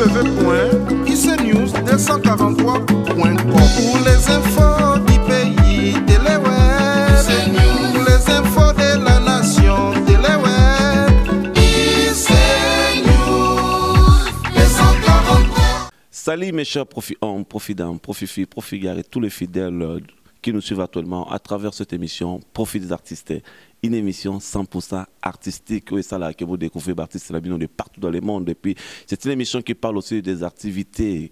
www.icnews243.com pour les infos du pays de l'Ouest, pour les infos de la nation de l'Ouest. ICNews 243. Salut mes chers profidents, profifi, profigares et tous les fidèles qui nous suivent actuellement à travers cette émission Profit des artistes. Une émission 100% artistique. Oui, ça là que vous découvrez artistes de partout dans le monde. Et puis, c'est une émission qui parle aussi des activités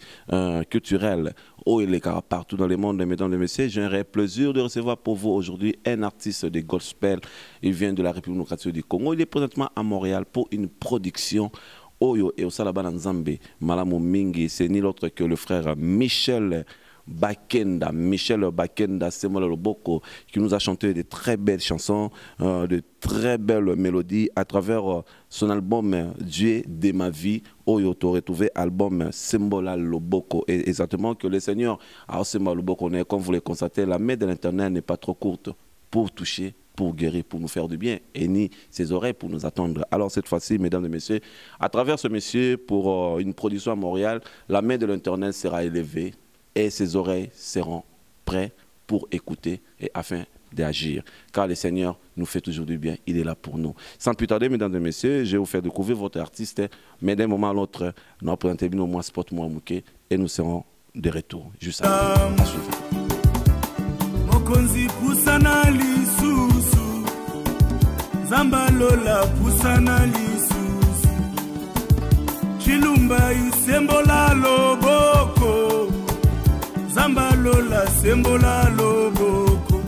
culturelles. Oh, il est partout dans le monde, mesdames et messieurs. J'ai un plaisir de recevoir pour vous aujourd'hui un artiste de gospel. Il vient de la République démocratique du Congo. Il est présentement à Montréal pour une production. Oyo et au Salaba Nzambe, Malamu Mingi, c'est ni l'autre que le frère Michel Bakenda, Semola Loboko, qui nous a chanté de très belles chansons, de très belles mélodies à travers son album Dieu de ma vie. Oyo, tu aurais trouvé album Semola Loboko. Et exactement que le Seigneur a Semola Loboko, comme vous le constatez, la main de l'Éternel n'est pas trop courte pour toucher, pour guérir, pour nous faire du bien, et ni ses oreilles pour nous attendre. Alors cette fois-ci, mesdames et messieurs, à travers ce monsieur, pour une production à Montréal, la main de l'Éternel sera élevée et ses oreilles seront prêtes pour écouter et afin d'agir. Car le Seigneur nous fait toujours du bien, il est là pour nous. Sans plus tarder, mesdames et messieurs, je vais vous faire découvrir votre artiste, mais d'un moment à l'autre, nous présentons au moins Spot Mouamouké et nous serons de retour. Juste après. Mokonzi pusana lisusu Zambalola pusana lisusu Chilumba isembola loboko Zambalola sembola loboko.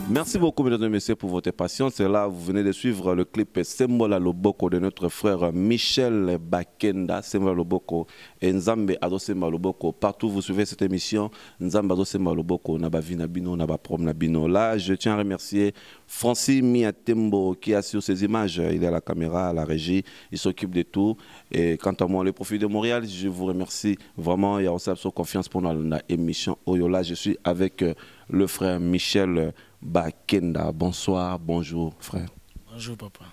Merci beaucoup, mesdames et messieurs, pour votre patience. Et là, vous venez de suivre le clip Sembola Loboko de notre frère Michel Bakenda, Sembola Loboko et Nzambe Adosema Loboko. Partout où vous suivez cette émission, Nzambe Adosema Loboko, Nabavi Nabino, Nabaprom Nabino. Là, je tiens à remercier Francis Miatembo qui est sur ces images. Il est à la caméra, à la régie, il s'occupe de tout. Et quant à moi, le Profit de Montréal, je vous remercie vraiment. Il y a aussi absolument confiance pour l'émission Oyola. Je suis avec le frère Michel Bakenda. Bonsoir, bonjour frère. Bonjour papa.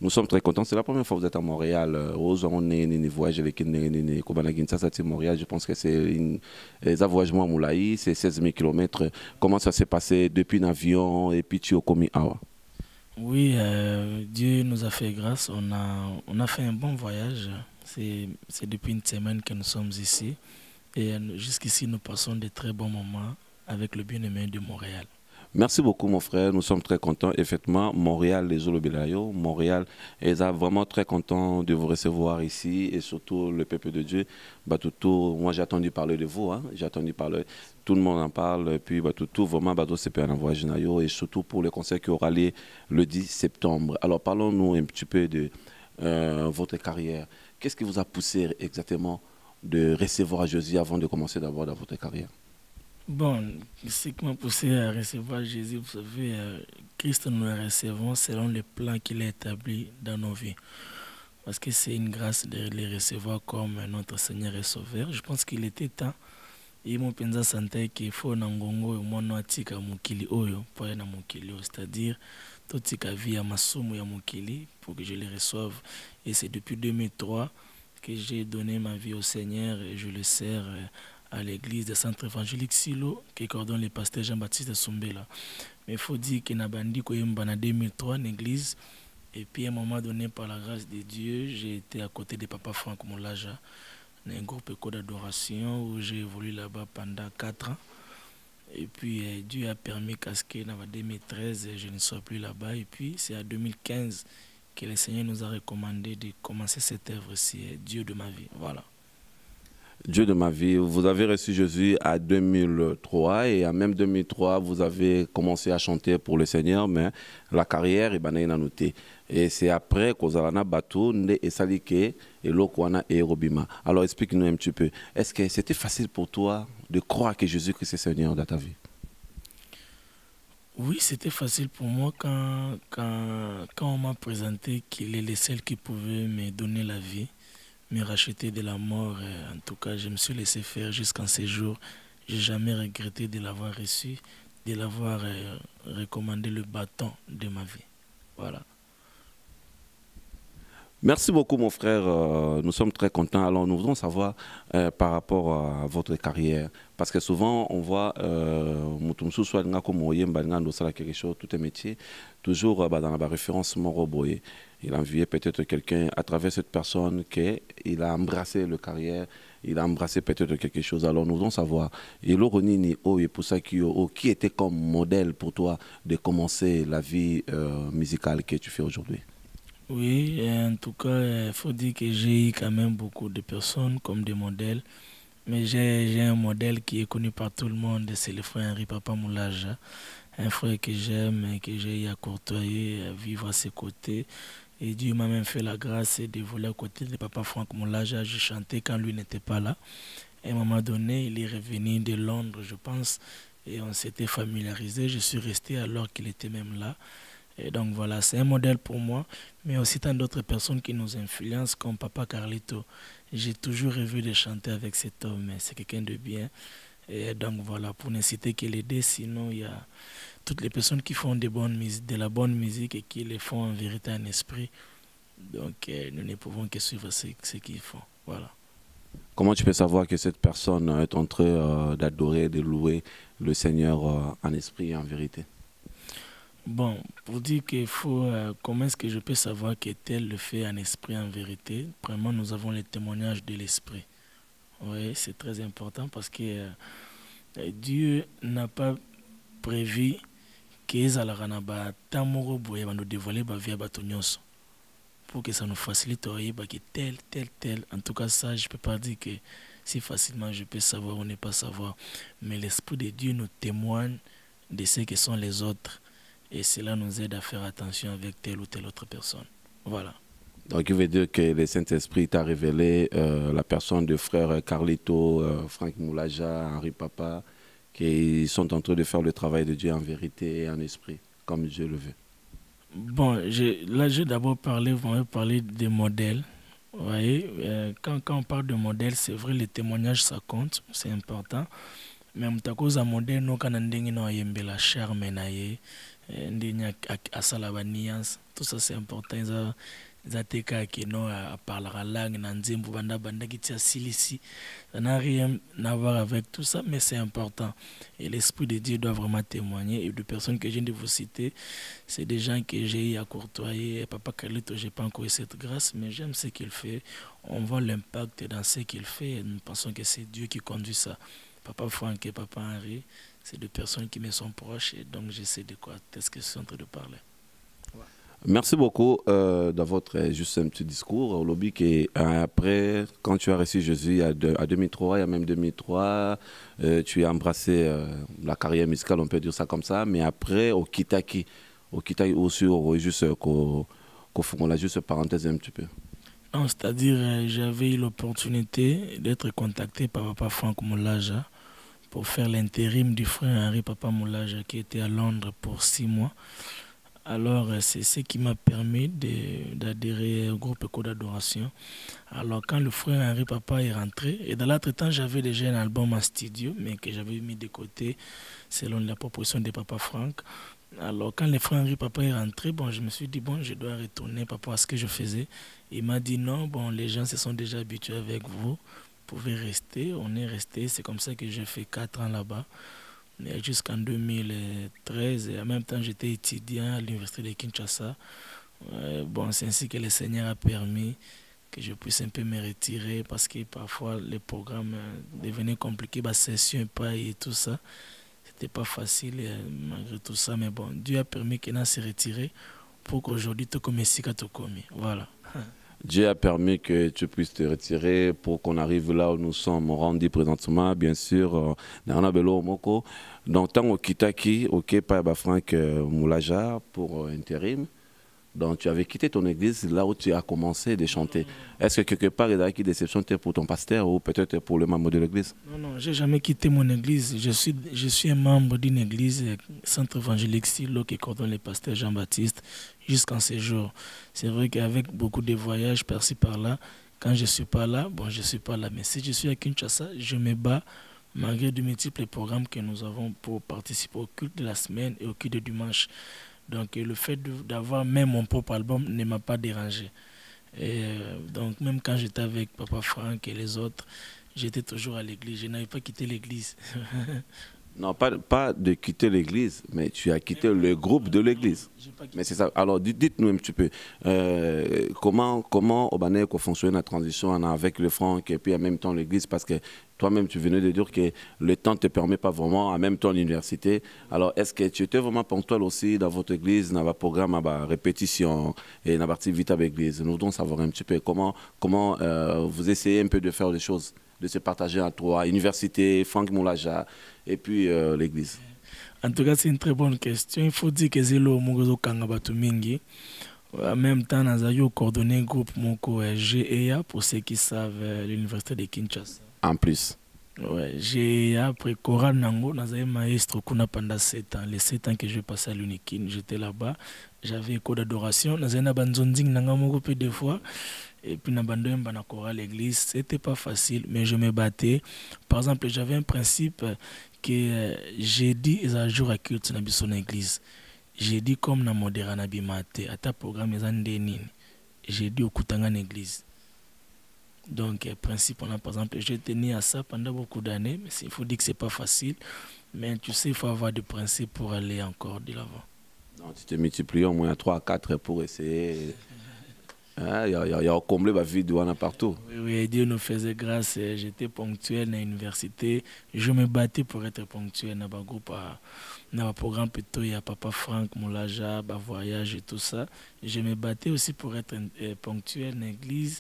Nous sommes très contents. C'est la première fois que vous êtes à Montréal. On est voyage avec Montréal. Je pense que c'est un voyage à Moulaï, c'est 16 000 km. Comment ça s'est passé depuis l'avion et puis tu as commis Awa? Oui, Dieu nous a fait grâce. On a fait un bon voyage. C'est depuis une semaine que nous sommes ici. Et jusqu'ici, nous passons de très bons moments avec le bien-aimé de Montréal. Merci beaucoup mon frère, nous sommes très contents. Effectivement, Montréal, les Olobelayo, Montréal est vraiment très content de vous recevoir ici et surtout le peuple de Dieu. Batutu, moi j'ai attendu parler de vous, hein. J'ai attendu parler, tout le monde en parle, et puis Batutu, vraiment, c'est un voyage et surtout pour le concert qui aura lieu le 10 septembre. Alors parlons-nous un petit peu de votre carrière. Qu'est-ce qui vous a poussé exactement de recevoir Jésus avant de commencer d'abord dans votre carrière? Bon, ce qui m'a poussé à recevoir Jésus, vous savez, Christ nous le recevons selon le plan qu'il a établi dans nos vies. Parce que c'est une grâce de les recevoir comme notre Seigneur et Sauveur. Je pense qu'il était temps. Et mon pensa santé qu'il faut nangongo mono atika mukili oyo pour na mukili, c'est-à-dire totika vie à masumu ya mukili pour que je les reçoive. Et c'est depuis 2003 que j'ai donné ma vie au Seigneur et je le sers à l'église de Centre évangélique Silo qui coordonne le pasteur Jean-Baptiste Sumbela. Mais il faut dire qu'il n'a pas dit qu'il y a en 2003 une église. Et puis à un moment donné, par la grâce de Dieu, j'ai été à côté de Papa Franck Moulaja, un groupe d'adoration où j'ai évolué là-bas pendant 4 ans. Et puis Dieu a permis qu'en 2013, je ne sois plus là-bas. Et puis c'est en 2015 que le Seigneur nous a recommandé de commencer cette œuvre-ci, Dieu de ma vie. Voilà. Dieu de ma vie, vous avez reçu Jésus en 2003 et en même 2003, vous avez commencé à chanter pour le Seigneur, mais la carrière est banée dans noté. Et c'est après qu'Ozalana Batou, Nde et Salike et Lokwana et Robima. Alors explique-nous un petit peu. Est-ce que c'était facile pour toi de croire que Jésus-Christ est Seigneur dans ta vie? Oui, c'était facile pour moi quand on m'a présenté qu'il est le seul qui pouvait me donner la vie, me racheter de la mort. En tout cas, je me suis laissé faire jusqu'en ces jours. Je n'ai jamais regretté de l'avoir reçu, de l'avoir recommandé le bâton de ma vie. Voilà. Merci beaucoup, mon frère. Nous sommes très contents. Alors, nous voudrons savoir par rapport à votre carrière. Parce que souvent, on voit quelque chose, tout est métier, toujours dans la référence Moroboye. Il a envié peut-être quelqu'un à travers cette personne qu'il a embrassé le carrière, il a embrassé peut-être quelque chose. Alors, nous voudrons savoir, qui était comme modèle pour toi de commencer la vie musicale que tu fais aujourd'hui? Oui, en tout cas, il faut dire que j'ai eu quand même beaucoup de personnes comme des modèles. Mais j'ai un modèle qui est connu par tout le monde, c'est le frère Henri Papa Moulaja. Un frère que j'aime et que j'ai eu à côtoyer, à vivre à ses côtés. Et Dieu m'a même fait la grâce de voler à côté de Papa Franck Moulaja. Je chantais quand lui n'était pas là. Et à un moment donné, il est revenu de Londres, je pense, et on s'était familiarisé. Je suis resté alors qu'il était même là. Et donc voilà, c'est un modèle pour moi, mais aussi tant d'autres personnes qui nous influencent comme Papa Carlito. J'ai toujours rêvé de chanter avec cet homme, c'est quelqu'un de bien. Et donc voilà, pour ne citer que les deux, sinon il y a toutes les personnes qui font de la bonne musique et qui le font en vérité en esprit. Donc nous ne pouvons que suivre ce qu'ils font. Voilà. Comment tu peux savoir que cette personne est en train d'adorer, de louer le Seigneur en esprit et en vérité? Bon, pour dire qu'il faut, comment est-ce que je peux savoir que tel le fait en esprit, en vérité? Vraiment, nous avons les témoignages de l'esprit. Oui, c'est très important parce que Dieu n'a pas prévu que nous dévoiler pour que ça nous facilite que tel. En tout cas, ça, je ne peux pas dire que si facilement je peux savoir ou ne pas savoir. Mais l'Esprit de Dieu nous témoigne de ce que sont les autres. Et cela nous aide à faire attention avec telle ou telle autre personne. Voilà. Donc, il veut dire que le Saint-Esprit t'a révélé la personne de frère Carlito, Franck Moulaja, Henri Papa, qui sont en train de faire le travail de Dieu en vérité et en esprit, comme Dieu le veut. Bon, là, j'ai d'abord parlé des modèles. Vous voyez, quand on parle de modèles, c'est vrai, les témoignages, ça compte, c'est important. Mais à modèle, nous, quand on a la charme, tout ça c'est important. Ça n'a rien à voir avec tout ça, mais c'est important. Et l'Esprit de Dieu doit vraiment témoigner. Et les personnes que je viens de vous citer, c'est des gens que j'ai eu à courtoyer. Papa Carlito, je n'ai pas encore eu cette grâce, mais j'aime ce qu'il fait. On voit l'impact dans ce qu'il fait. Et nous pensons que c'est Dieu qui conduit ça. Papa Franck et Papa Henri, c'est des personnes qui me sont proches et donc je sais de quoi est-ce que je suis en train de parler. Ouais. Merci beaucoup de votre juste un petit discours. Au lobby qui après, quand tu as reçu Jésus à 2003, il y a même 2003, tu as embrassé la carrière musicale, on peut dire ça comme ça, mais après au Kitaki aussi, juste qu'on a juste parenthèse un petit peu. Non, c'est-à-dire j'avais eu l'opportunité d'être contacté par Papa Franck Moulaja pour faire l'intérim du frère Henri Papa Moulaja qui était à Londres pour 6 mois. Alors, c'est ce qui m'a permis d'adhérer au groupe Écho d'Adoration. Alors, quand le frère Henri Papa est rentré, et dans l'entretemps, j'avais déjà un album en studio, mais que j'avais mis de côté selon la proposition de Papa Franck. Alors, quand le frère Henri Papa est rentré, bon, je me suis dit, bon, je dois retourner par rapport à ce que je faisais. Il m'a dit, non, bon, les gens se sont déjà habitués avec vous. Vous pouvez rester. On est resté. C'est comme ça que j'ai fait 4 ans là-bas. Jusqu'en 2013. Et en même temps, j'étais étudiant à l'université de Kinshasa. Bon, c'est ainsi que le Seigneur a permis que je puisse un peu me retirer parce que parfois, les programmes devenaient compliqués. La session et tout ça. C'était pas facile malgré tout ça. Mais bon, Dieu a permis qu'il se retire pour qu'aujourd'hui, tout comme ici, tout comme. Voilà. Dieu a permis que tu puisses te retirer pour qu'on arrive là où nous sommes rendus présentement, bien sûr, dans la Belo Moko. Donc, tant au Kitaki, ok, par Franck Moulaja pour intérim. Donc, tu avais quitté ton église là où tu as commencé de chanter. Est-ce que quelque part, il y a une déception pour ton pasteur ou peut-être pour le membre de l'église? Non, non, je n'ai jamais quitté mon église. Je suis un membre d'une église, Centre évangélique Silo, qui coordonne le pasteur Jean-Baptiste jusqu'en ces jours. C'est vrai qu'avec beaucoup de voyages par-ci par-là, quand je ne suis pas là, bon, je ne suis pas là. Mais si je suis à Kinshasa, je me bats malgré de multiples programmes que nous avons pour participer au culte de la semaine et au culte de dimanche. Donc le fait d'avoir même mon propre album ne m'a pas dérangé. Et donc même quand j'étais avec Papa Franck et les autres, j'étais toujours à l'église. Je n'avais pas quitté l'église. Non, pas de quitter l'église, mais tu as quitté le groupe de l'église. Mais c'est ça. Alors, dites-nous un petit peu, comment Obaneko fonctionne la transition avec le Franck et puis en même temps l'église, parce que toi-même, tu venais de dire que le temps ne te permet pas vraiment, en même temps l'université. Alors, est-ce que tu étais vraiment ponctuel aussi dans votre église, dans votre programme de répétition et dans votre activité avec l'église? Nous devons savoir un petit peu comment vous essayez un peu de faire les choses, de se partager entre toi, université, Franck Moulaja et puis l'église. En tout cas, c'est une très bonne question. Il faut dire que Zelo Mogozo Kangabatu Mingi. En même temps, nous avons coordonné le groupe Moko GEA, pour ceux qui savent, l'université de Kinshasa. En plus. Ouais, GEA, après Choral Nango, nous avons maestro Kuna pendant 7 ans. Les 7 ans que je passais à l'Unikin, j'étais là-bas. J'avais école d'adoration. Nous avons abandonné Nangamoko peu de fois. Et puis, nous avons abandonné la chorale l'église. C'était pas facile, mais je me battais. Par exemple, j'avais un principe que j'ai dit un jour à culte dans son église. J'ai dit comme dans modéra na bimate, à ta programme les j'ai dit au Koutanga église. Donc, principe, on a par exemple, j'ai tenu à ça pendant beaucoup d'années, mais il faut dire que c'est pas facile. Mais tu sais, il faut avoir des principes pour aller encore de l'avant. Non, tu te multiplies au moins 3 à 4 pour essayer. Il y a comblé ma vie de partout. Oui, Dieu nous faisait grâce. J'étais ponctuel à l'université. Je me battais pour être ponctuel dans le groupe, dans le programme plutôt. Il y a Papa Franck, Moulaja, voyage et tout ça. Je me battais aussi pour être ponctuel dans l'église.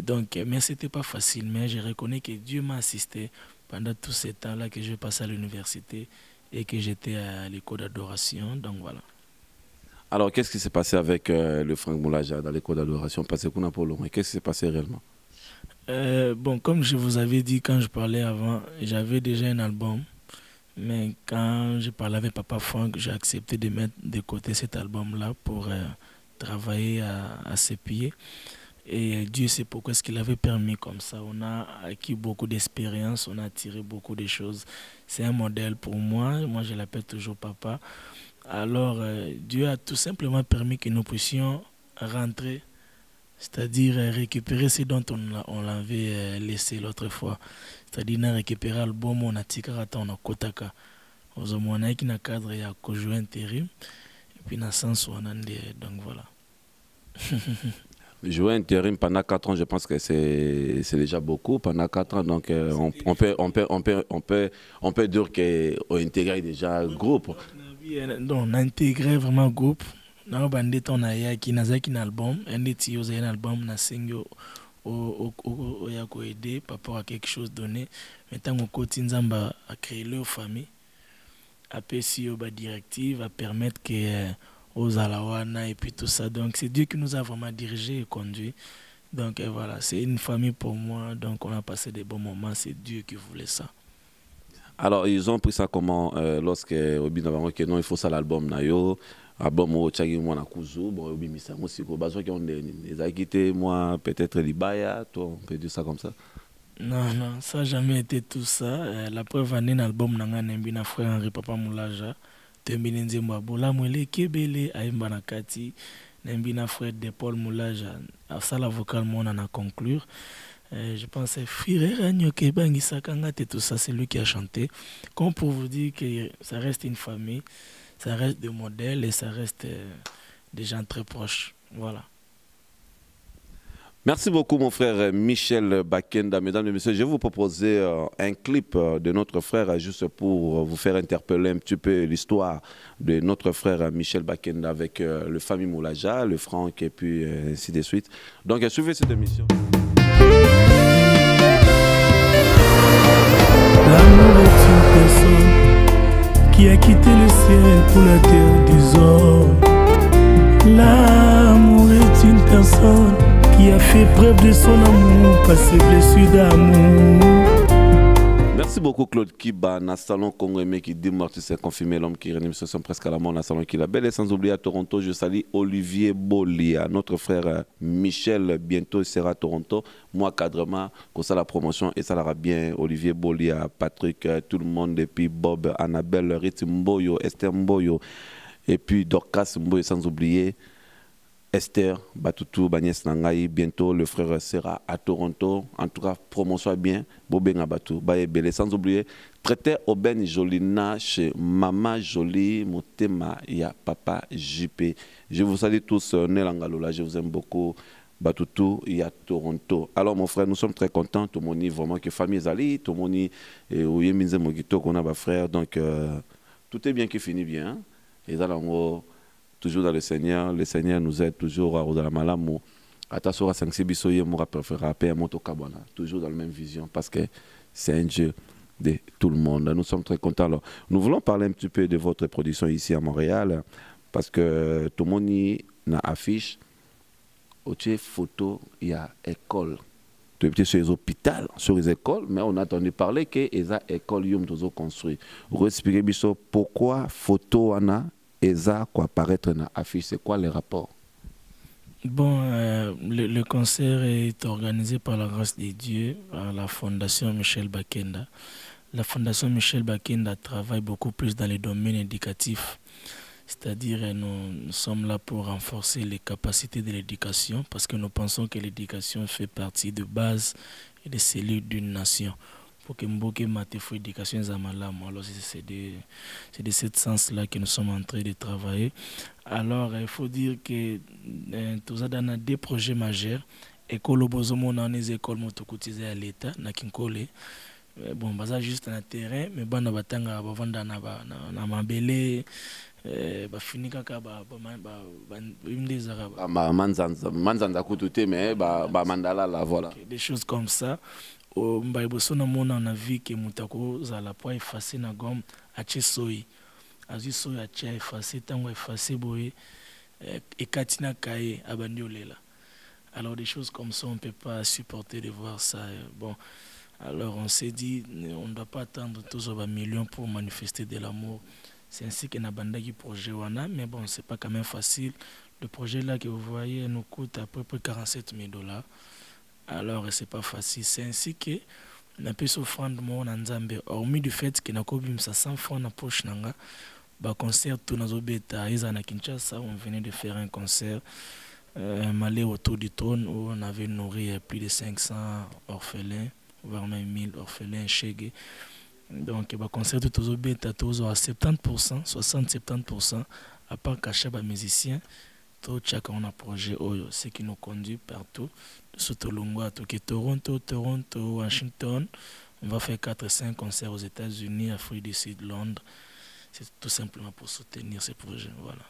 Donc, mais ce n'était pas facile. Mais je reconnais que Dieu m'a assisté pendant tous ces temps-là que je passais à l'université et que j'étais à l'école d'adoration. Donc voilà. Alors, qu'est-ce qui s'est passé avec le Franck Moulaja dans l'école d'adoration? Parce qu'on a pas loin. Qu'est-ce qui s'est passé réellement? Bon, comme je vous avais dit quand je parlais avant, j'avais déjà un album. Mais quand je parlais avec Papa Franck, j'ai accepté de mettre de côté cet album-là pour travailler à ses pieds. Et Dieu sait pourquoi est-ce qu'il avait permis comme ça. On a acquis beaucoup d'expérience, on a tiré beaucoup de choses. C'est un modèle pour moi. Moi, je l'appelle toujours papa. Alors, Dieu a tout simplement permis que nous puissions rentrer, c'est-à-dire récupérer ce dont on l'avait laissé l'autre fois. C'est-à-dire récupérer l'album, on a tiré, on a kotaka. On a qui na cadre ya jouer intérim et puis na sens on a donc voilà. Jouer intérim pendant 4 ans, je pense que c'est déjà beaucoup. Pendant 4 ans, donc on peut dire qu'on intègre déjà le groupe. Donc, on a intégré vraiment le groupe. On a un album, un album, on a single aidé par rapport à quelque chose donné. Maintenant, on continue à créer leur famille, à PCO, à directive, à permettre que aux Alawana et puis tout ça. Donc, c'est Dieu qui nous a vraiment dirigés et conduits. Donc, voilà, c'est une famille pour moi. Donc, on a passé des bons moments. C'est Dieu qui voulait ça. Alors, ils ont pris ça comment lorsque Obi Navango que non, il faut ça l'album Nayo, album au Tchagi moi na Kuzu, bon Obi Misa Musiko, bazo qui ont des quitté moi peut-être Libaya, toi on peut dire ça comme ça. Non, ça n'a jamais été tout ça. La preuve année l'album nanga nembi na frère Henri Papa Moulaja, tembini nzembo bola mwele kebele aimba na kati, nembi na frère de Paul Moulaja. Ça la vocalement on en a conclure. Je pense que Frère tout ça, c'est lui qui a chanté. Comme pour vous dire que ça reste une famille, ça reste des modèles et ça reste des gens très proches. Voilà. Merci beaucoup mon frère Michel Bakenda. Mesdames et messieurs, je vais vous proposer un clip de notre frère juste pour vous faire interpeller un petit peu l'histoire de notre frère Michel Bakenda avec le famille Moulaja, le Franck et puis ainsi de suite. Donc suivez cette émission. L'amour est une personne qui a quitté le ciel pour la terre des hommes. L'amour est une personne qui a fait preuve de son amour par ses blessures d'amour. Merci beaucoup Claude Kiba, dans le salon congolais qui démortit, c'est confirmé l'homme qui réunit sont presque à la mort dans le salon qui la belle. Et sans oublier à Toronto, je salue Olivier Bolia, notre frère Michel, bientôt il sera à Toronto. Moi, cadrement, comme ça la promotion, et ça l'ira bien. Olivier Bolia, Patrick, tout le monde, et puis Bob, Annabelle, Ritz Mboyo, Esther Mboyo, et puis Dorcas Mboyo, sans oublier Esther, Batutu, Bagnès Nangaï, bientôt le frère sera à Toronto. En tout cas, promotion bien, Bobenga Batu, Baye Belé. Sans oublier, traité Oben Jolina chez Maman Jolie, Motema, ya Papa JP. Je vous salue tous, Nelangalola, je vous aime beaucoup. Batutu, il y a Toronto. Alors mon frère, nous sommes très contents. Tout le monde vraiment que famille Zali, tout le monde et Ouye Minze Mogito qu'on a ma frère. Donc tout est bien qui finit bien. Et là, toujours dans le Seigneur nous aide toujours à Rodala Malamu. Atasora Sanksibisoye Moura préféré à Moto Kabana. Toujours dans la même vision parce que c'est un Dieu de tout le monde. Nous sommes très contents. Alors, nous voulons parler un petit peu de votre production ici à Montréal parce que tout le monde n'a affiche. Autre photo, il y a école. Tu es sur les hôpitaux, sur les écoles, mais on a entendu parler que les écoles sont construites. Vous expliquez pourquoi photo ana eza quoi apparaître dans affiche, c'est quoi le rapport? Bon, le concert est organisé par la grâce de Dieu, par la Fondation Michel Bakenda. La Fondation Michel Bakenda travaille beaucoup plus dans les domaines éducatifs. C'est-à-dire, nous sommes là pour renforcer les capacités de l'éducation parce que nous pensons que l'éducation fait partie de base et des cellules d'une nation. Pour que Mboke Matefo éducation Zamalam, alors c'est de ce sens-là que nous sommes en train de travailler. Alors, il faut dire que nous avons des projets majeurs. École au Bozomo, on a des écoles motocotisées à l'État, na Kinkole. Bon, c'est juste un terrain, mais bon, on a na mabele. Fini kaka voilà. Des choses comme ça. On a vu que Moutako Zala po effacé na gomme à Tchesoi. Azu soy a Tchè effacé, tango effacé boye et Katina Kaye à Bandiolela. Alors des choses comme ça, on ne peut pas supporter de voir ça. Bon, alors on s'est dit, on ne doit pas attendre tous les millions pour manifester de l'amour. C'est ainsi que Nabandaki projet Wana, mais bon, c'est pas quand même facile. Le projet là que vous voyez nous coûte à peu près 47 000 $. Alors, c'est pas facile. C'est ainsi que on a pu s'offrande mon Nzambe. Hormis du fait que Nakobim ça 100 francs na poche nanga, bah concert tout na zobeta Izana Kinshasa, on venait de faire un concert malais autour du trône où on avait nourri plus de 500 orphelins, voire même 1000 orphelins chez. Donc, le concert de Tozo Beta, Tozo à 70%, 60-70%, à part cacher les musiciens, tout chacun a un projet, ce qui nous conduit partout, surtout Toronto, Washington. On va faire 4-5 concerts aux États-Unis, Afrique du Sud, Londres. C'est tout simplement pour soutenir ces projets. Voilà.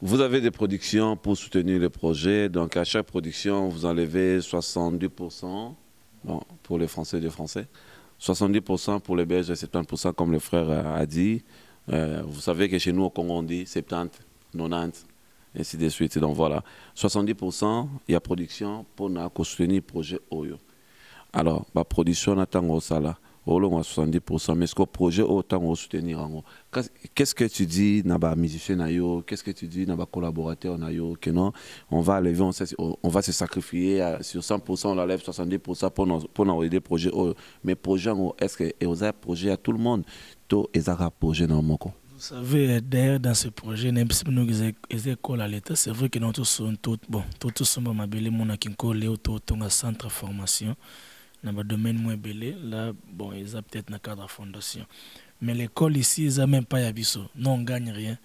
Vous avez des productions pour soutenir les projets, donc à chaque production, vous enlevez 70%, bon, pour les Français et les Français. 70% pour les Belges et 70% comme le frère a dit. Vous savez que chez nous au Congo on dit 70, 90, et ainsi de suite. Donc voilà, 70% il y a production pour soutenir le projet Oyo. Alors, la production attend au salaire. Au long 70%, mais ce que le projet autant au soutenir. Qu'est-ce que tu dis à musicien nayo? Qu'est-ce que tu dis à collaborateur nayo? Que non, on va lever, on va se sacrifier sur 100%, on enlève 70% pour nous aider projet. Mais projet, est-ce que vous avez projet à tout le monde? Tout est un projet dans mon coin. Vous savez, d'ailleurs, dans ce projet, nous avons des écoles à l'État. C'est vrai que nous sommes tous, bon, tous sommes mabélés, mon akinkole, un centre de formation. Dans le domaine moins belé, là, bon, ils ont peut-être un cadre de fondation. Mais l'école ici, ils n'ont même pas yabiso. Non, on ne gagne rien.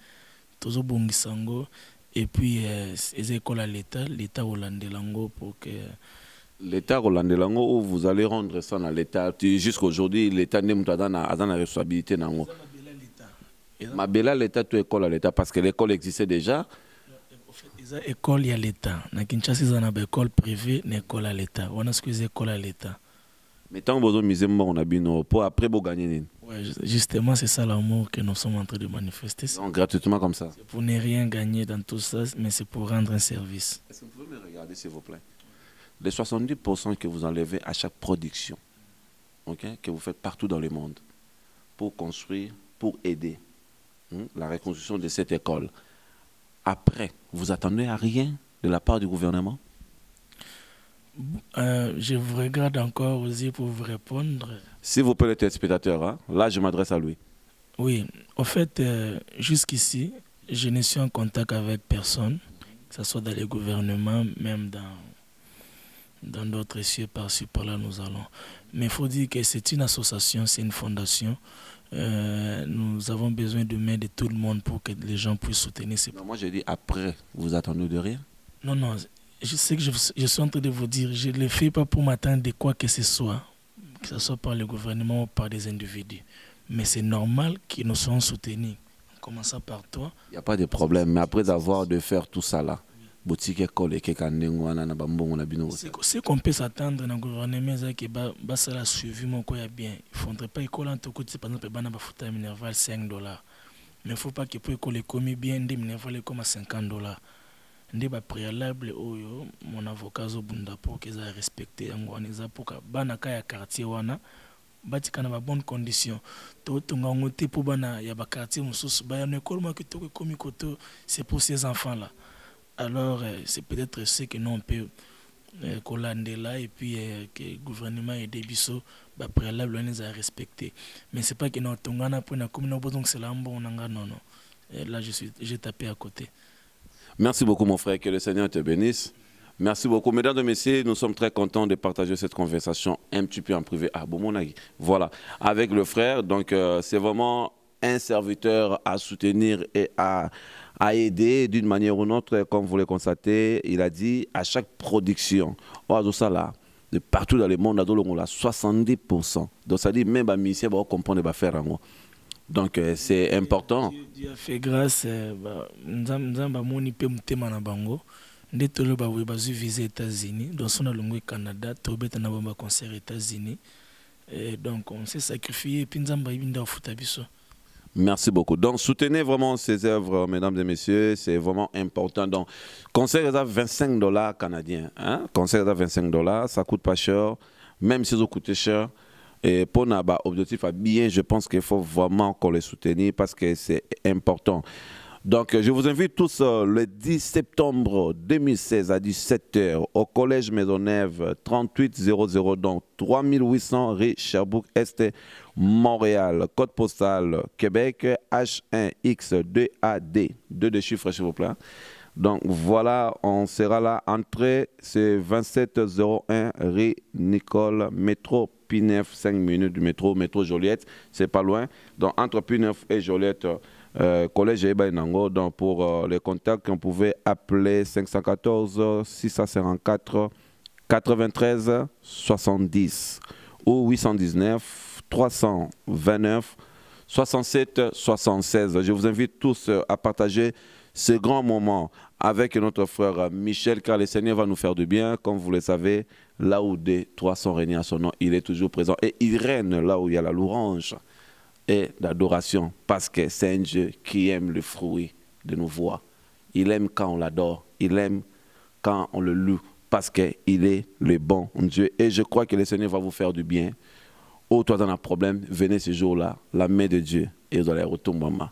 Toujours bongisango. Et puis, les écoles à l'État hollandais lango pour que. L'État hollandais lango, vous allez rendre ça dans l'État. Jusqu'à aujourd'hui, l'État n'est pas dans la responsabilité. Ma belle l'État, tu école à l'État, parce que l'école existait déjà. Il y a école à l'État. Dans Kinshasa, il y a une école privée, une école à l'État. On a ce que c'est école à l'État. Mais tant que vous avez on a bien pour après vous gagner. Ouais, justement, c'est ça l'amour que nous sommes en train de manifester. Donc, gratuitement comme ça. Pour ne rien gagner dans tout ça, mais c'est pour rendre un service. Est-ce que vous pouvez me regarder, s'il vous plaît? Les 70% que vous enlevez à chaque production, okay, que vous faites partout dans le monde, pour construire, pour aider la reconstruction de cette école. Après, vous attendez à rien de la part du gouvernement? Je vous regarde encore aussi pour vous répondre. S'il vous plaît, le téléspectateur, hein? Là, je m'adresse à lui. Oui, en fait, jusqu'ici, je ne suis en contact avec personne que ce soit dans les gouvernements, même dans d'autres cieux, par-ci, par-là, nous allons. Mais il faut dire que c'est une association, c'est une fondation. Nous avons besoin de main de tout le monde pour que les gens puissent soutenir ces... Non, moi, je dis après, vous attendez de rien? Non, non, je sais que je suis en train de vous dire, je ne le fais pas pour m'attendre de quoi que ce soit par le gouvernement ou par des individus. Mais c'est normal que nous soyons soutenus. En commençant par toi. Il n'y a pas de problème, mais après avoir de faire tout ça là, c'est qu'on peut s'attendre dans le gouvernement, c'est que ça a suivi mon quoi bien. Il ne faudrait pas que l'on te coûte, par exemple, $5. Mais il ne faut pas que pour les commis bien, des minerval comme à $50. Des préalable mon avocat Zobunda pour qu'ils aient respecté en pour que banaka ya quartier wana batika na bonne condition to tunga ngote pour bana ya ba quartier mususu ba ya école ma que to komi koto c'est pour ces enfants là. Alors c'est peut-être ce que nous on peut collander là et puis que le gouvernement et des biso ba préalable les a respecté. Mais c'est pas que nous tunga na pour na comme nous donc c'est là bon nanga non. Là j'ai tapé à côté. Merci beaucoup mon frère, que le Seigneur te bénisse. Merci beaucoup. Mesdames et messieurs, nous sommes très contents de partager cette conversation un petit peu en privé. Ah bon, mon ami. Voilà, avec le frère. Donc c'est vraiment un serviteur à soutenir et à aider d'une manière ou d'une autre. Comme vous le constatez, il a dit à chaque production, de partout dans le monde, on a 70%. Donc ça dit même à Missia, on comprend de faire. Donc c'est important. Dieu a fait grâce. Nzamba moni pe mutema na bango. Ndetolo ba we bazu visa États-Unis. Donc on a longo Canada, tobeta na bamba concert États-Unis. Et donc on s'est sacrifié puis nzamba ibinda ofuta biso. Merci beaucoup. Donc soutenez vraiment ces œuvres, mesdames et messieurs, c'est vraiment important. Donc concert est à $25 canadiens. Hein? Concert est à $25, ça coûte pas cher, même si ça coûte cher. Et pour notre objectif à bien, je pense qu'il faut vraiment qu'on les soutenir parce que c'est important. Donc, je vous invite tous le 10 septembre 2016 à 17 h au Collège Maisonneuve 3800, donc 3800 rue Sherbrooke-Est, Montréal. Code postal Québec H1X2AD. 2 de chiffres, s'il vous plaît. Donc voilà, on sera là. Entrée, c'est 2701 rue Nicole, métro P9, 5 minutes du métro Joliette, c'est pas loin. Donc entre P9 et Joliette, collège Ebainango. Donc pour les contacts, on pouvait appeler 514 654 93 70 ou 819 329 67 76. Je vous invite tous à partager ce grand moment avec notre frère Michel, car le Seigneur va nous faire du bien. Comme vous le savez, là où des trois sont réunis à son nom, il est toujours présent. Et il règne là où il y a la louange et l'adoration, parce que c'est un Dieu qui aime le fruit de nos voix. Il aime quand on l'adore, il aime quand on le loue, parce qu'il est le bon Dieu. Et je crois que le Seigneur va vous faire du bien. Oh, toi, dans un problème, venez ce jour-là, la main de Dieu, et vous allez retomber, maman.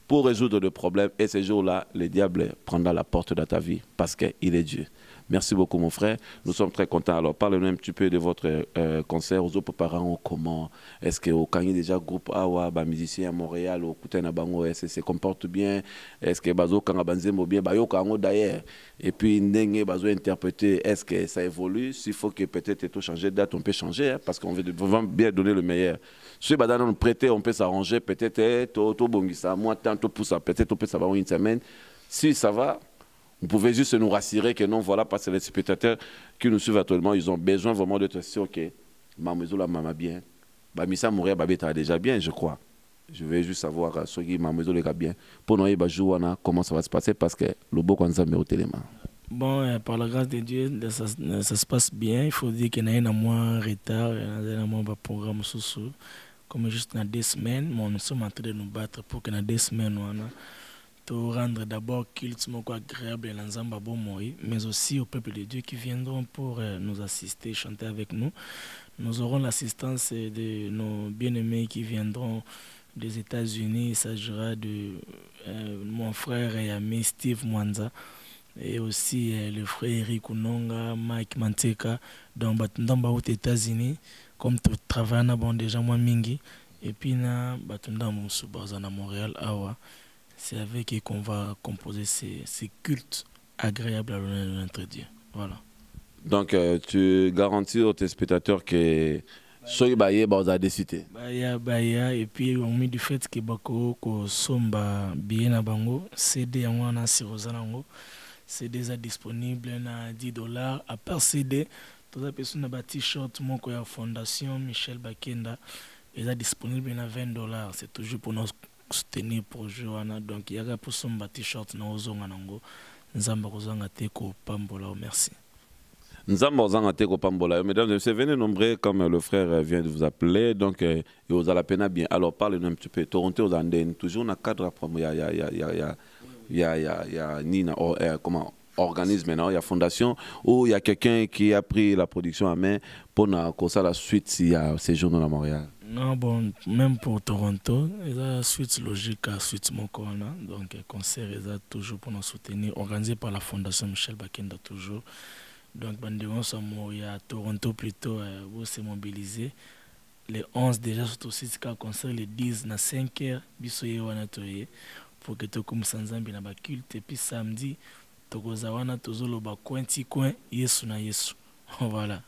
Pour résoudre le problème. Et ce jour-là, le diable prendra la porte de ta vie parce qu'il est Dieu. Merci beaucoup, mon frère. Nous sommes très contents. Alors, parlez-nous un petit peu de votre concert. Aux autres parents, comment est-ce que vous avez déjà groupe Awa, musicien à Montréal, au Koutena Bango, est-ce que se comporte bien? Est-ce que Bazo Kangabanzemo bien? Bayo Kango d'ailleurs. Et puis, Ndenge Bazo interpréter, est-ce que ça évolue? S'il faut que peut-être tout changer de date, on peut changer hein, parce qu'on veut vraiment bien donner le meilleur. Si on nous prêter, on peut s'arranger, peut-être, tout bongisa, moi, tant tout pour ça, peut-être on peut savoir une semaine. Si ça va, vous pouvez juste nous rassurer que non, voilà, parce que les spectateurs qui nous suivent actuellement, ils ont besoin vraiment de te dire, ok, Mamezo la maman bien, Bamisa Mouria Babeta déjà bien, je crois. Je vais juste savoir ce qui Mamezo le gars bien. Pour nous, comment ça va se passer, parce que le beau quand ça me téléma. Bon, par la grâce de Dieu, ça se passe bien. Il faut dire qu'il y a un mois de retard, il y a un mois de programme sous. Comme juste dans 2 semaines, nous sommes en train de nous battre pour que dans 2 semaines, nous rendre d'abord culte agréable à l'ensemble, mais aussi au peuple de Dieu qui viendront pour nous assister, chanter avec nous. Nous aurons l'assistance de nos bien-aimés qui viendront des États-Unis. Il s'agira de mon frère et ami Steve Mwanza et aussi le frère Eric Unonga, Mike Manteka, dans aux États-Unis. Comme tu travailles bon déjà moins mingi et puis na batunda musu baza na Montréal awa C'est avec eux qu'on va composer ces cultes agréables à l'honneur de notre Dieu. Voilà. Donc, tu garantis aux téléspectateurs que soyez baillés, vous avez décidé. Baya, et puis on met du fait que Bako, ko somba bien na bango, CD en wana sirozanango, CD est disponible à $10. À part CD, toute la personne n'a pas t-shirt, mon la fondation Michel Bakenda, est disponible à $20. C'est toujours pour nous soutenir pour Joana. Donc il y a pour somba t-shirt na ozonganango, nzamba kozanga teko pambola, merci. Mesdames et messieurs, venez nombreux comme le frère vient de vous appeler. Donc, et vous allez peine bien. Alors, parlez-nous un petit peu. Toronto, vous avez toujours un cadre. Il y a comment organisme maintenant, il y a fondation où il y a quelqu'un qui a pris la production en main pour la suite s'il y a séjour dans Montréal. Non, bon, même pour Toronto, il y a une suite logique à suite Mokona. Donc, concert, il y a toujours pour nous soutenir, organisé par la fondation Michel Bakenda toujours. Donc, il y a Toronto plutôt, où c'est mobilisé. Les 11 déjà, surtout si c'est un concert, les 10 na 5h, bisoye wanatoye, pour que tu comme Sanzambi na ba culte. Et puis samedi, Togozawana tozolo ba cointi coin, Yesu na Yesu. Voilà.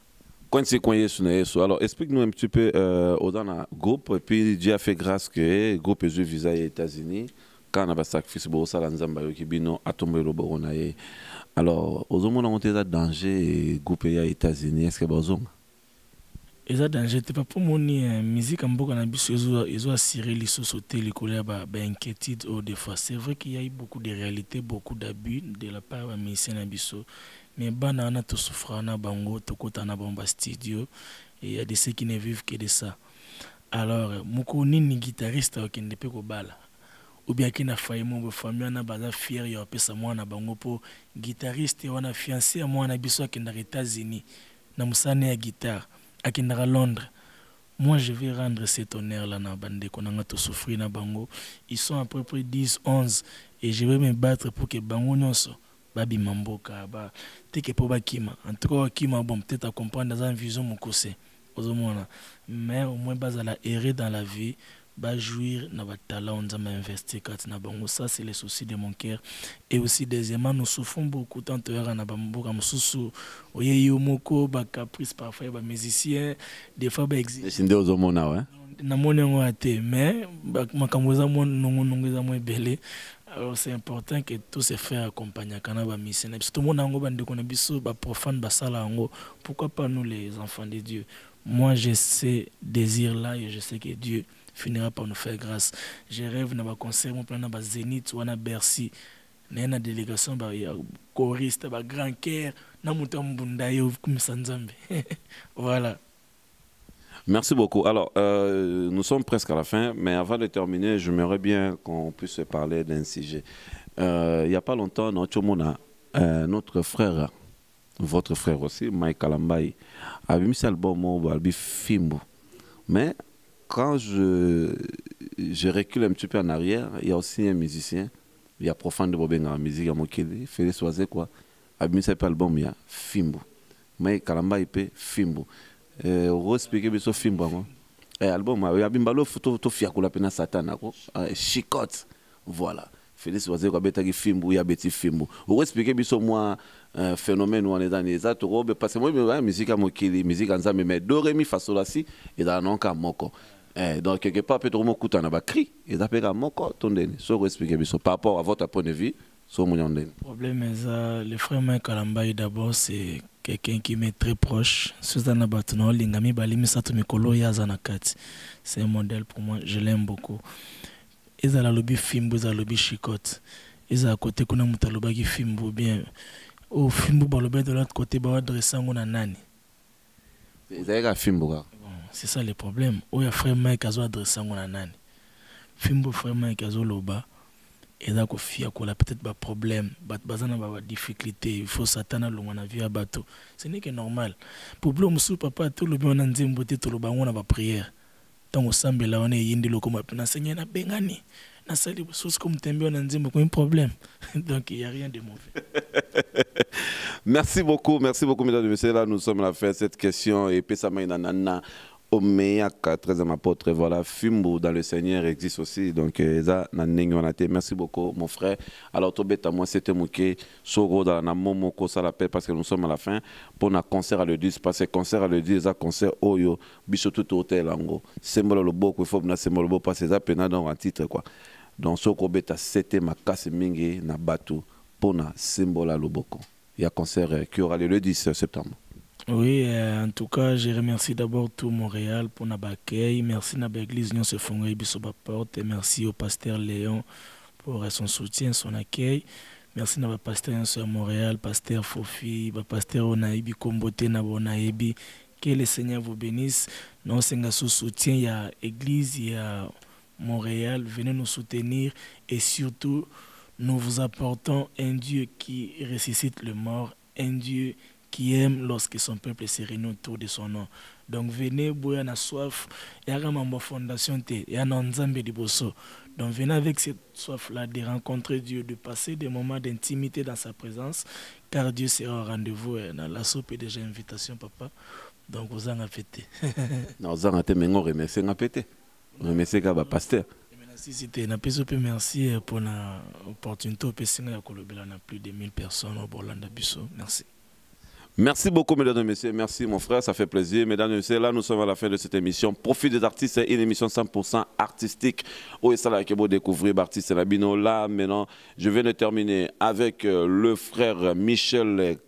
Cointi coin Yesu na Yesu. Alors, explique-nous un petit peu au groupe, et puis Dieu a fait grâce que le groupe est visa aux États-Unis. Quand on a sacrifice pour ça, l'Anzamba Yokibino a tombé le Boronaye. Alors, aux hommes, on a des dangers, groupe aux États-Unis, est-ce que vous avez il y a danger. C'est pas pour mon musique, ils ont assuré les sociétés, les collègues, inquiétude des fois. C'est vrai qu'il y a eu beaucoup de réalités, beaucoup d'abus de la part des musiciens Nabiso. Mais on a tout souffert, on a bango, tout côté on a bomba studio, et il y a des ceux qui ne vivent que de ça. Alors, beaucoup ni guitariste qui ne peut pas bala. Ou bien qui n'a failli mon famille, on a baza fier, il y a peu ça moi on a bango pour guitariste, on a fiancé moi on a biso qui n'a États-Unis, na musane à guitare. À Londres, moi je vais rendre cet honneur-là na bande qu'on a tout souffrir na bango. Ils sont à peu près 10, 11 et je vais me battre pour que bango nyonso babi mamboka ba teke po bakima. En tout cas kima bon peut-être à comprendre dans une vision mon conseil. Mais au moins bas à la errer dans la vie. Bah jouir na ba talent on a investi kat na bango, ça c'est les soucis de mon cœur. Et aussi deuxièmement nous souffrons beaucoup tant na bamboka mususu oye yomoko ba caprice parfois ba musicien des fois ba exige aux hommes ouais na monengo ate mais makamoza mon nongeza mo belé. Alors c'est important que tout se fait accompagner kana ba musicien tout le monde ngo bande ko na biso ba profane ba sala ngo, pourquoi pas nous les enfants de Dieu. Moi j'ai ce désir là et je sais que Dieu finira par nous faire grâce. Je rêve dans un concert, mon plan dans un Zénith ou à Bercy. Dans une délégation, il y a un choriste, un grand cœur, comme Sanzambe. Voilà. Merci beaucoup. Alors, nous sommes presque à la fin, mais avant de terminer, j'aimerais bien qu'on puisse parler d'un sujet. Il n'y a pas longtemps, notre frère, votre frère aussi, Mike Kalambaye, a mis cet album, Fimbo. Mais quand je recule un petit peu en arrière, il y a aussi un musicien, il y a Profane de Bobenga en musique à Mokele, Félix Oazé quoi, a mis cet album, il y a Fimbo. Mais Kalamba il peut Fimbo. On va expliquer bien ce Fimbo. Album, il y a Bimbalo, photo fiakoula pena Satan, chicote, voilà. Félix Oazé quoi, bêta qui Fimbo, il y a Betty Fimbo. On va expliquer bien ce moi phénomène où on est dans les autres, parce que moi, la musique à Mokele, musique à Nzambe, mais do remi façon là si, et dans un cas moko. Donc, quelque part, peut-être que vous avez cri, et vous avez moko, so expliquer par rapport à votre point de vue, so mon Le problème est le frère Mike Kalambaye d'abord, c'est quelqu'un qui m'est très proche. C'est un modèle pour moi, je l'aime beaucoup. Ils ont le lobby Fimbo, ils ont le lobby chicote. Ils ont à côté qu'on a monté le lobby Fimbo bien. Au Fimbo, le lobby de l'autre côté, il va adresser un nani. C'est ça le problème. Où il y a frère Mike qui a adressé un nani. Fimbo frère Mike qui a loba. Et là, il y a peut-être des problèmes, des difficultés. Il faut s'attendre à la vie à bateau. Ce n'est que normal. Pour plus de papa, tout le monde a dit que tout le monde a une prière. Tant que ça, on est indi le comme on a enseigné na bengani. Na sali choses comme tembe on a dit beaucoup de problèmes. Donc il n'y a rien de mauvais. Merci beaucoup, mesdames et messieurs. Là, nous sommes à la fin de cette question et Pesama Inanana. Omeyaka, 13e apôtre, voilà, Fimbo dans le Seigneur existe aussi, donc merci beaucoup mon frère. Alors Tobeta, moi c'était Mouké, Soro dans la Momoko, ça l'appelle parce que nous sommes à la fin, pour un concert à le 10, parce que concert à le 10, ça concert Oyo, Bichotou Hôtel Lango, symbole le beau, il faut que symbole le beau, parce que ça peut dans un titre quoi. Donc Soko Beta, c'était ma casse mingi, na batu, pour un symbole à l'oboko. Il y a un concert qui aura lieu le 10 septembre. Oui, en tout cas, je remercie d'abord tout Montréal pour notre accueil. Merci à l'église Nyon se fongé bisoba porte et merci au pasteur Léon pour son soutien, son accueil. Merci à pasteur Nyon Montréal, pasteur Fofi, pasteur Onaïbi Kombote Nabonaïbi. Que le Seigneur vous bénisse. Nous sommes sous soutien, il y a l'église, il y a Montréal. Venez nous soutenir et surtout, nous vous apportons un Dieu qui ressuscite le mort, un Dieu qui aime lorsque son peuple se réunit autour de son nom. Donc venez, boire na soif, il y a une fondation, il y a un Nzambe de Bosso. Donc venez avec cette soif-là de rencontrer Dieu, de passer des moments d'intimité dans sa présence, car Dieu sera au rendez-vous. Dans la soupe et déjà invitation, papa. Donc vous en avez fêté. Non, vous en avez fêté, mais on remercie n'a pété. On remercie le pasteur. Merci pour l'opportunité. Il y a plus de 1000 personnes au Borlanda Bisso. Merci. Merci beaucoup, mesdames et messieurs. Merci, mon frère. Ça fait plaisir. Mesdames et messieurs, là, nous sommes à la fin de cette émission. Profit des artistes, une émission 100% artistique. Où est-ce que vous découvrez l'artiste Labino? Là, maintenant, je viens de terminer avec le frère Michel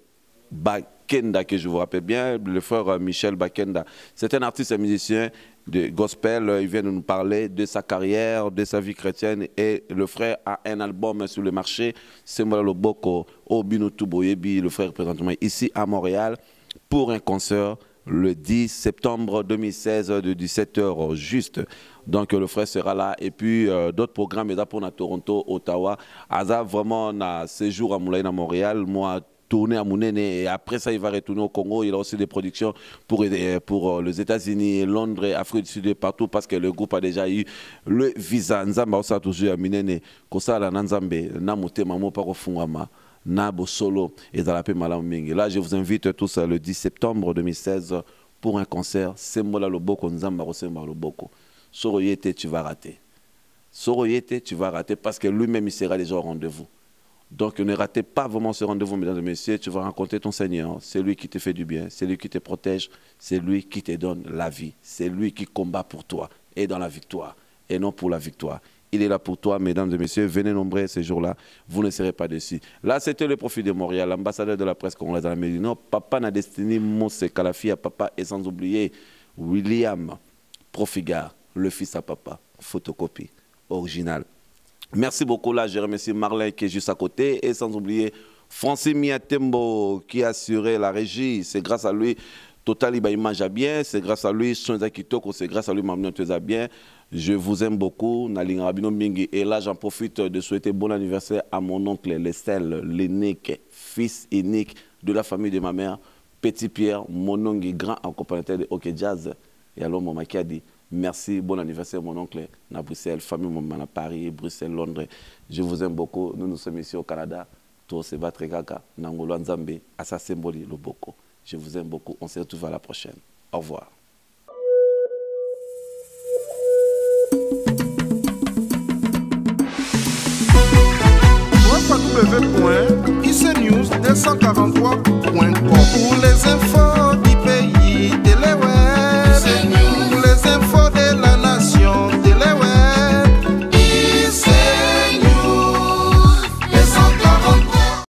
Bakenda, que je vous rappelle bien. Le frère Michel Bakenda. C'est un artiste et musicien de gospel. Il vient de nous parler de sa carrière, de sa vie chrétienne. Et le frère a un album sur le marché. C'est Mola Boko Obino Touboyebi, le frère présentement ici à Montréal, pour un concert le 10 septembre 2016 de 17h juste. Donc le frère sera là. Et puis d'autres programmes pour Toronto, Ottawa. Aza vraiment un séjour à Moulay à Montréal. Moi, tourner à Mounene et après ça il va retourner au Congo. Il a aussi des productions pour les États-Unis, Londres, Afrique du Sud, partout parce que le groupe a déjà eu le visa. Nzamba aussi a toujours à Minene Kosala Nanzambe Namote Mamo Parofungama Nabo Solo et dans la paix Malamingi. Là je vous invite tous le 10 septembre 2016 pour un concert. Sembola Loboko Nzamba Rosemba Loboko. Soroyete tu vas rater. Soroyete tu vas rater parce que lui-même il sera déjà au rendez-vous. Donc ne ratez pas vraiment ce rendez-vous, mesdames et messieurs. Tu vas rencontrer ton Seigneur. C'est lui qui te fait du bien, c'est lui qui te protège, c'est lui qui te donne la vie. C'est lui qui combat pour toi et dans la victoire, et non pour la victoire. Il est là pour toi, mesdames et messieurs. Venez nombreux ces jours-là, vous ne serez pas déçus. Là, c'était le Profit de Montréal, l'ambassadeur de la presse congolaise dans la Médina. Papa n'a destiné Mose Kalafi à papa et sans oublier William Profigar, le fils à papa, photocopie originale. Merci beaucoup. Là, je remercie Marlin qui est juste à côté. Et sans oublier Francis Miatembo qui a assuré la régie. C'est grâce à lui, Total Ibaïmage a bien. C'est grâce à lui, Sonza Kitoko. C'est grâce à lui, Mamnon a bien. Je vous aime beaucoup. Naling Rabino Mingi. Et là, j'en profite de souhaiter bon anniversaire à mon oncle Lestelle, l'aîné, fils unique de la famille de ma mère, Petit Pierre, mon oncle grand accompagnateur de Hockey Jazz. Et alors, mon mari a dit merci, bon anniversaire mon oncle à Bruxelles, famille maman à Paris, Bruxelles, Londres. Je vous aime beaucoup. Nous sommes ici au Canada. Tout se bat très gaga. Nangolo Nzambe, à sa symbole le boko. Je vous aime beaucoup. On se retrouve à la prochaine. Au revoir. www.icnews243.com pour les infos